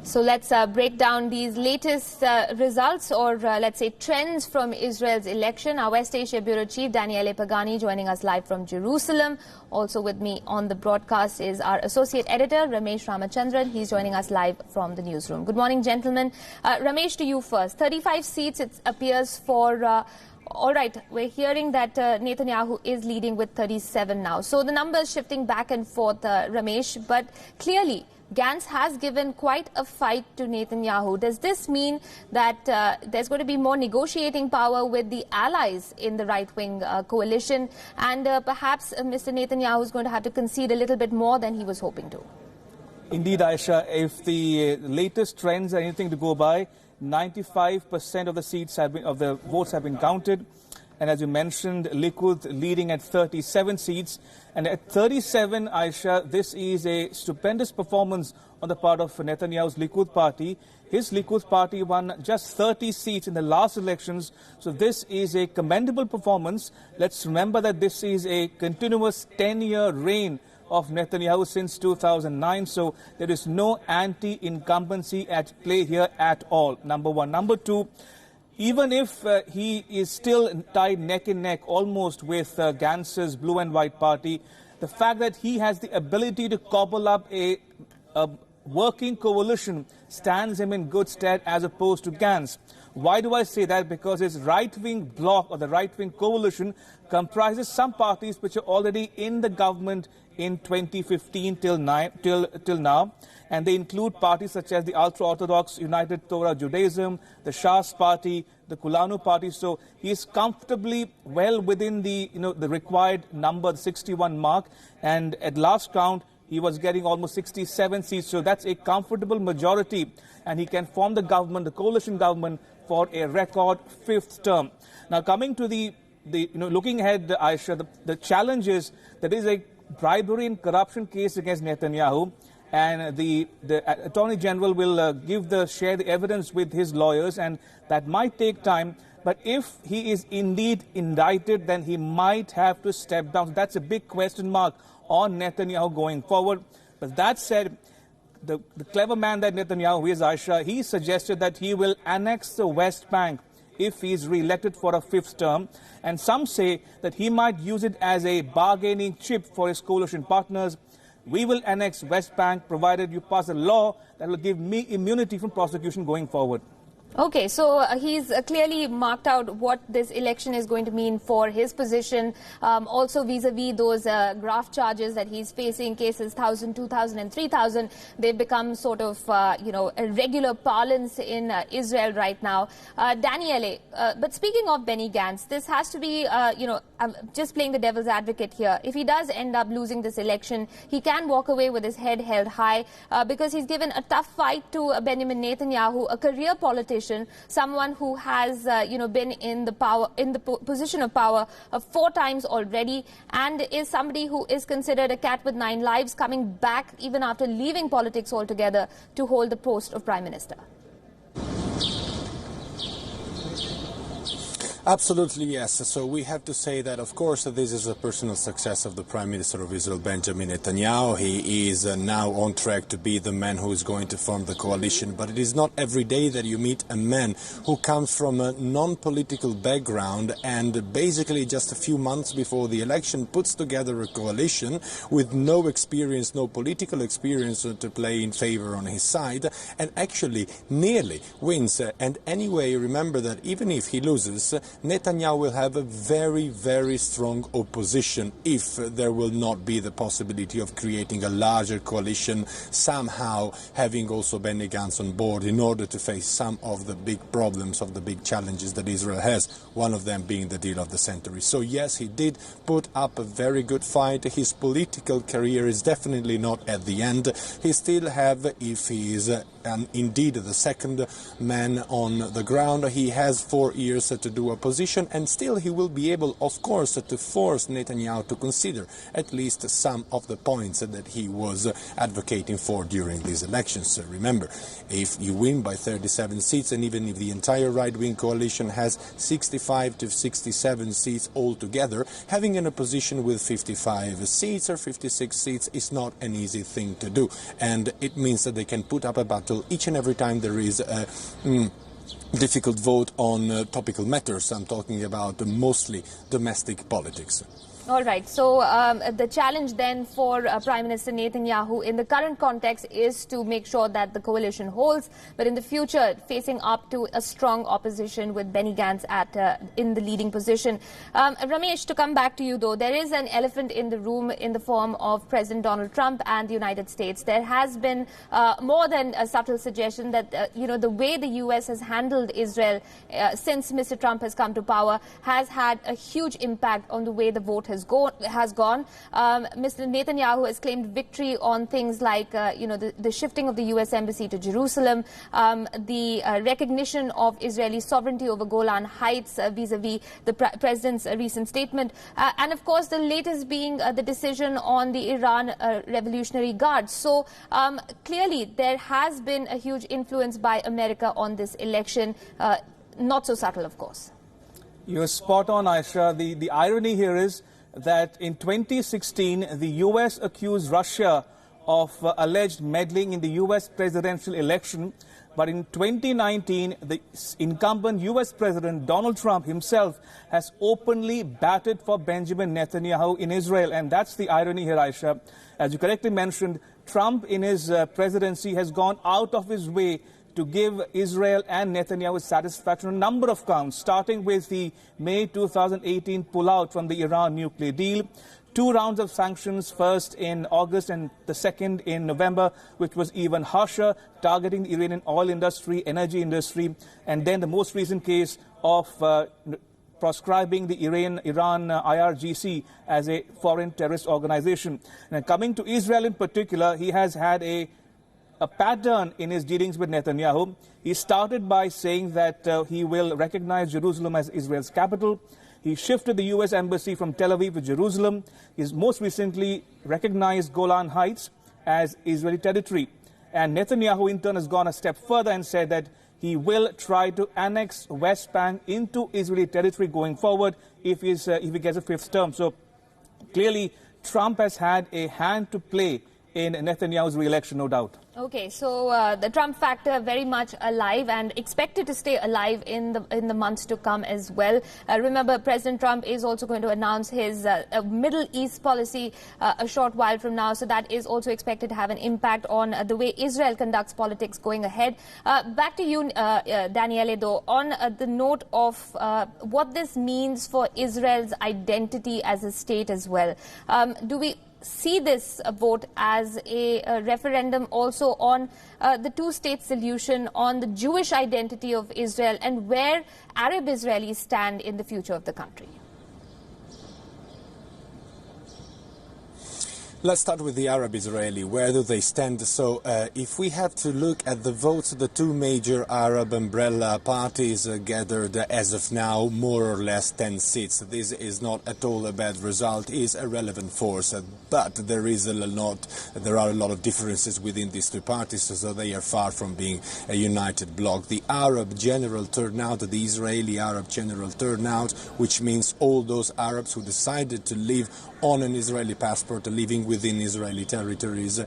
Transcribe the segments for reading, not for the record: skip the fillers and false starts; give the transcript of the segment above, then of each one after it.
So let's break down these latest results or let's say trends from Israel's election. Our West Asia Bureau Chief Daniele Pagani joining us live from Jerusalem. Also with me on the broadcast is our Associate Editor Ramesh Ramachandran. He's joining us live from the newsroom. Good morning, gentlemen. Ramesh, to you first. 35 seats it appears for... all right, we're hearing that Netanyahu is leading with 37 now. So the numbers shifting back and forth, Ramesh, but clearly Gantz has given quite a fight to Netanyahu. Does this mean that there's going to be more negotiating power with the allies in the right-wing coalition, and perhaps Mr. Netanyahu is going to have to concede a little bit more than he was hoping to? Indeed, Aisha, if the latest trends are anything to go by, 95% of the seats have been, of the votes have been counted. And as you mentioned, Likud leading at 37 seats. And at 37, Aisha, this is a stupendous performance on the part of Netanyahu's Likud party. His Likud party won just 30 seats in the last elections. So this is a commendable performance. Let's remember that this is a continuous 10-year reign of Netanyahu since 2009. So there is no anti-incumbency at play here at all, number one. Number two, even if he is still tied neck and neck almost with Gantz's blue and white party, the fact that he has the ability to cobble up a working coalition stands him in good stead as opposed to Gantz. Why do I say that? Because his right-wing bloc or the right-wing coalition comprises some parties which are already in the government in 2015 till now. And they include parties such as the ultra-Orthodox United Torah Judaism, the Shas party, the Kulanu party. So he is comfortably well within the, the required number, the 61 mark. And at last count, he was getting almost 67 seats. So that's a comfortable majority. And he can form the government, the coalition government, for a record fifth term. Now, coming to the looking ahead, Aisha, the challenge is there is a bribery and corruption case against Netanyahu. And the Attorney General will share the evidence with his lawyers, and that might take time. But if he is indeed indicted, then he might have to step down. So that's a big question mark on Netanyahu going forward. But that said, the clever man that Netanyahu is, Aisha, he suggested that he will annex the West Bank if he is re-elected for a fifth term. And some say that he might use it as a bargaining chip for his coalition partners. We will annex West Bank provided you pass a law that will give me immunity from prosecution going forward. Okay, so he's clearly marked out what this election is going to mean for his position. Also vis-a-vis those graft charges that he's facing, cases 1,000, 2,000 and 3,000, they've become sort of, a regular parlance in Israel right now. Daniele, but speaking of Benny Gantz, this has to be, I'm just playing the devil's advocate here. If he does end up losing this election, he can walk away with his head held high because he's given a tough fight to Benjamin Netanyahu, a career politician, someone who has, been in the position of power 4 times already, and is somebody who is considered a cat with 9 lives, coming back even after leaving politics altogether to hold the post of Prime Minister. Absolutely, yes. So we have to say that, of course, this is a personal success of the Prime Minister of Israel, Benjamin Netanyahu. He is now on track to be the man who is going to form the coalition. But it is not every day that you meet a man who comes from a non-political background and basically just a few months before the election puts together a coalition with no experience, no political experience to play in favor on his side, and actually nearly wins. And anyway, remember that even if he loses, Netanyahu will have a very, very strong opposition if there will not be the possibility of creating a larger coalition, somehow having also Benny Gantz on board in order to face some of the big problems, of the big challenges that Israel has, one of them being the deal of the century. So yes, he did put up a very good fight. His political career is definitely not at the end. He still have, if he is indeed the second man on the ground, he has 4 years to do a position, and still he will be able, of course, to force Netanyahu to consider at least some of the points that he was advocating for during these elections. Remember, if you win by 37 seats, and even if the entire right-wing coalition has 65 to 67 seats altogether, having an opposition with 55 seats or 56 seats is not an easy thing to do, and it means that they can put up a battle each and every time there is a difficult vote on topical matters. I'm talking about mostly domestic politics. All right. So the challenge then for Prime Minister Netanyahu in the current context is to make sure that the coalition holds, but in the future facing up to a strong opposition with Benny Gantz in the leading position. Ramesh, to come back to you though, there is an elephant in the room in the form of President Donald Trump and the United States. There has been more than a subtle suggestion that the way the US has handled Israel since Mr. Trump has come to power has had a huge impact on the way the vote has gone. Mr. Netanyahu has claimed victory on things like, the shifting of the U.S. embassy to Jerusalem, the recognition of Israeli sovereignty over Golan Heights vis-a-vis the president's recent statement, and of course the latest being the decision on the Iran Revolutionary Guard. So clearly there has been a huge influence by America on this election, not so subtle, of course. You're spot on, Aisha. The irony here is that in 2016, the U.S. accused Russia of alleged meddling in the U.S. presidential election. But in 2019, the incumbent U.S. President Donald Trump himself has openly batted for Benjamin Netanyahu in Israel. And that's the irony here, Aisha. As you correctly mentioned, Trump in his presidency has gone out of his way to give Israel and Netanyahu satisfaction on a number of counts, starting with the May 2018 pullout from the Iran nuclear deal, 2 rounds of sanctions, first in August and the second in November, which was even harsher, targeting the Iranian oil industry, energy industry, and then the most recent case of proscribing the Iran IRGC as a foreign terrorist organization. And coming to Israel in particular, he has had a pattern in his dealings with Netanyahu. He started by saying that he will recognize Jerusalem as Israel's capital. He shifted the U.S. embassy from Tel Aviv to Jerusalem. He's most recently recognized Golan Heights as Israeli territory. And Netanyahu in turn has gone a step further and said that he will try to annex West Bank into Israeli territory going forward if he gets a 5th term. So clearly Trump has had a hand to play in Netanyahu's re-election, no doubt. Okay, so the Trump factor very much alive and expected to stay alive in the months to come as well. Remember, President Trump is also going to announce his Middle East policy a short while from now, so that is also expected to have an impact on the way Israel conducts politics going ahead. Back to you, Daniele, though, on the note of what this means for Israel's identity as a state as well. Do we see this vote as a referendum also on the two-state solution, on the Jewish identity of Israel, and where Arab Israelis stand in the future of the country? Let's start with the Arab Israeli. Where do they stand? So if we have to look at the votes, the 2 major Arab umbrella parties gathered as of now more or less 10 seats. This is not at all a bad result, is a relevant force, but there are a lot of differences within these 2 parties, so they are far from being a united bloc. The Arab general turnout, the Israeli Arab general turnout, which means all those Arabs who decided to live on an Israeli passport, living within Israeli territories,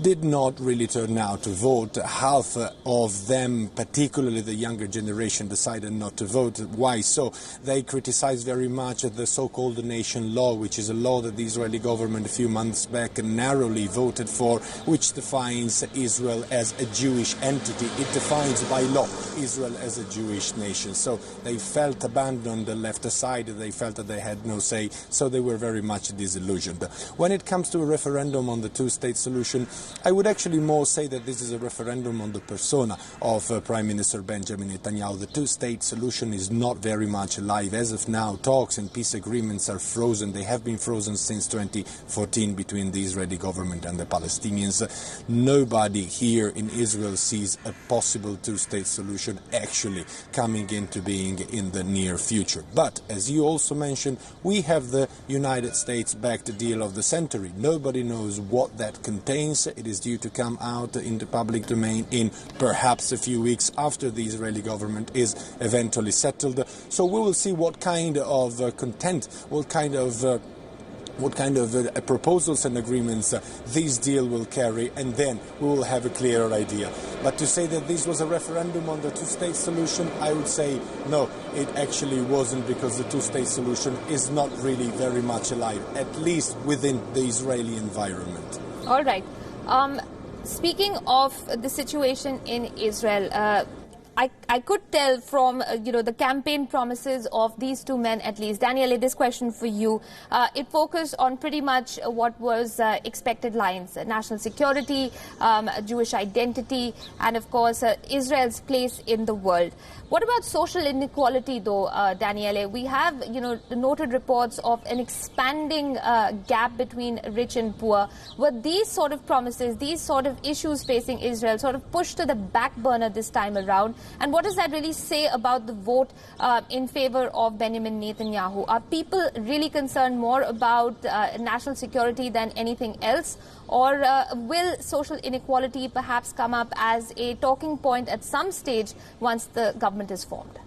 did not really turn out to vote. Half of them, particularly the younger generation, decided not to vote. Why so? They criticized very much the so-called nation law, which is a law that the Israeli government a few months back narrowly voted for, which defines Israel as a Jewish entity. It defines by law Israel as a Jewish nation. So they felt abandoned, left aside. They felt that they had no say. So they were very much much disillusioned. When it comes to a referendum on the two-state solution, I would actually more say that this is a referendum on the persona of Prime Minister Benjamin Netanyahu. The two-state solution is not very much alive. As of now, talks and peace agreements are frozen. They have been frozen since 2014 between the Israeli government and the Palestinians. Nobody here in Israel sees a possible two-state solution actually coming into being in the near future. But, as you also mentioned, we have the United States-backed deal of the century. Nobody knows what that contains. It is due to come out in the public domain in perhaps a few weeks after the Israeli government is eventually settled. So we will see what kind of content, what kind of proposals and agreements this deal will carry, and then we will have a clearer idea. But to say that this was a referendum on the two-state solution, I would say no, it actually wasn't, because the two-state solution is not really very much alive, at least within the Israeli environment. All right. Speaking of the situation in Israel, I could tell from the campaign promises of these two men, at least. Daniele, this question for you. It focused on pretty much what was expected lines: national security, Jewish identity, and of course Israel's place in the world. What about social inequality, though, Daniele? We have noted reports of an expanding gap between rich and poor. Were these sort of promises, these sort of issues facing Israel sort of pushed to the back burner this time around? And what does that really say about the vote in favor of Benjamin Netanyahu? Are people really concerned more about national security than anything else? Or will social inequality perhaps come up as a talking point at some stage once the government is formed?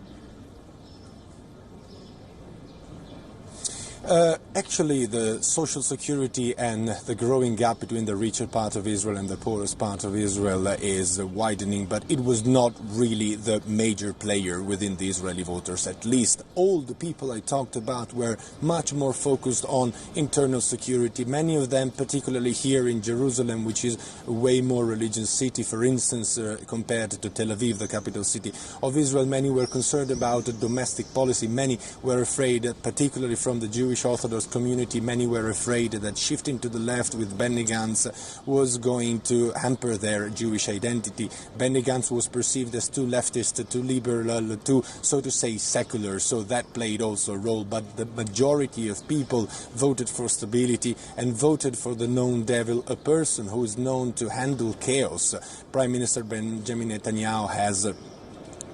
Actually, the social security and the growing gap between the richer part of Israel and the poorest part of Israel is widening, but it was not really the major player within the Israeli voters. At least all the people I talked about were much more focused on internal security. Many of them, particularly here in Jerusalem, which is a way more religious city, for instance, compared to Tel Aviv, the capital city of Israel, many were concerned about domestic policy. Many were afraid, particularly from the Jewish Orthodox community, many were afraid that shifting to the left with Benny Gantz was going to hamper their Jewish identity. Benny Gantz was perceived as too leftist, too liberal, too, so to say, secular, so that played also a role. But the majority of people voted for stability and voted for the known devil, a person who is known to handle chaos. Prime Minister Benjamin Netanyahu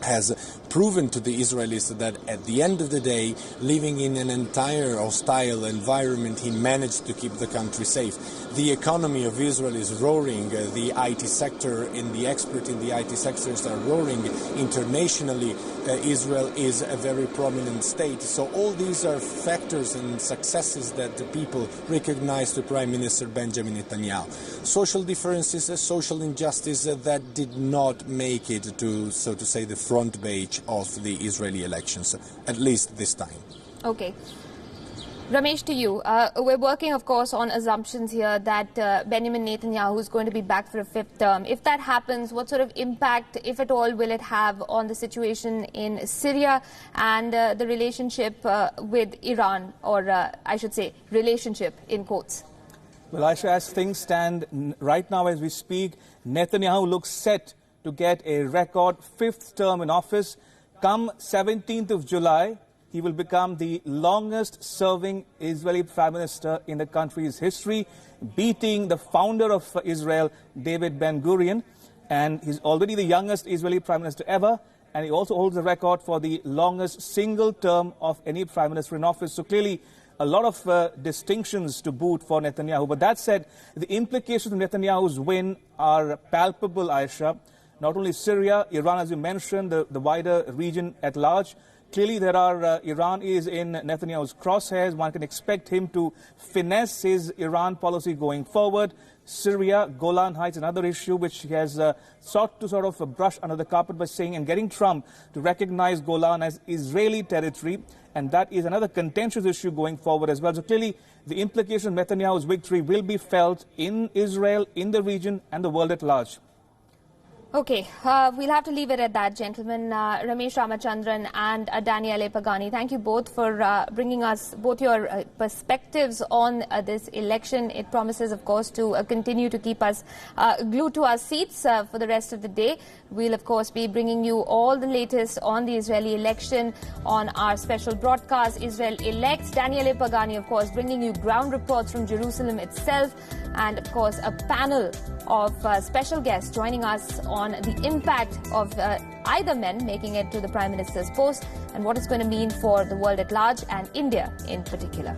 has proven to the Israelis that at the end of the day, living in an entire hostile environment, he managed to keep the country safe. The economy of Israel is roaring. The IT sector and the experts in the IT sectors are roaring. Internationally, Israel is a very prominent state. So all these are factors and successes that the people recognize to Prime Minister Benjamin Netanyahu. Social differences, social injustice that did not make it to, so to say, the front page of the Israeli elections, at least this time. Okay. Ramesh, to you. We're working, of course, on assumptions here that Benjamin Netanyahu is going to be back for a fifth term. If that happens, what sort of impact, if at all, will it have on the situation in Syria and the relationship with Iran, or I should say, relationship in quotes? Well, Aisha, as things stand right now as we speak, Netanyahu looks set to get a record fifth term in office. Come 17th of July, he will become the longest-serving Israeli Prime Minister in the country's history, beating the founder of Israel, David Ben-Gurion. And he's already the youngest Israeli Prime Minister ever, and he also holds the record for the longest single term of any Prime Minister in office. So clearly, a lot of distinctions to boot for Netanyahu. But that said, the implications of Netanyahu's win are palpable, Aisha. Not only Syria, Iran, as you mentioned, the wider region at large. Clearly, there are Iran is in Netanyahu's crosshairs. One can expect him to finesse his Iran policy going forward. Syria, Golan Heights, another issue which he has sought to sort of brush under the carpet by saying and getting Trump to recognize Golan as Israeli territory. And that is another contentious issue going forward as well. So clearly, the implication of Netanyahu's victory will be felt in Israel, in the region, and the world at large. Okay, we'll have to leave it at that, gentlemen. Ramesh Ramachandran and Daniele Pagani, thank you both for bringing us both your perspectives on this election. It promises, of course, to continue to keep us glued to our seats for the rest of the day. We'll, of course, be bringing you all the latest on the Israeli election on our special broadcast, Israel Elects. Daniele Pagani, of course, bringing you ground reports from Jerusalem itself, and, of course, a panel of special guests joining us on the impact of either men making it to the Prime Minister's post and what it's going to mean for the world at large and India in particular.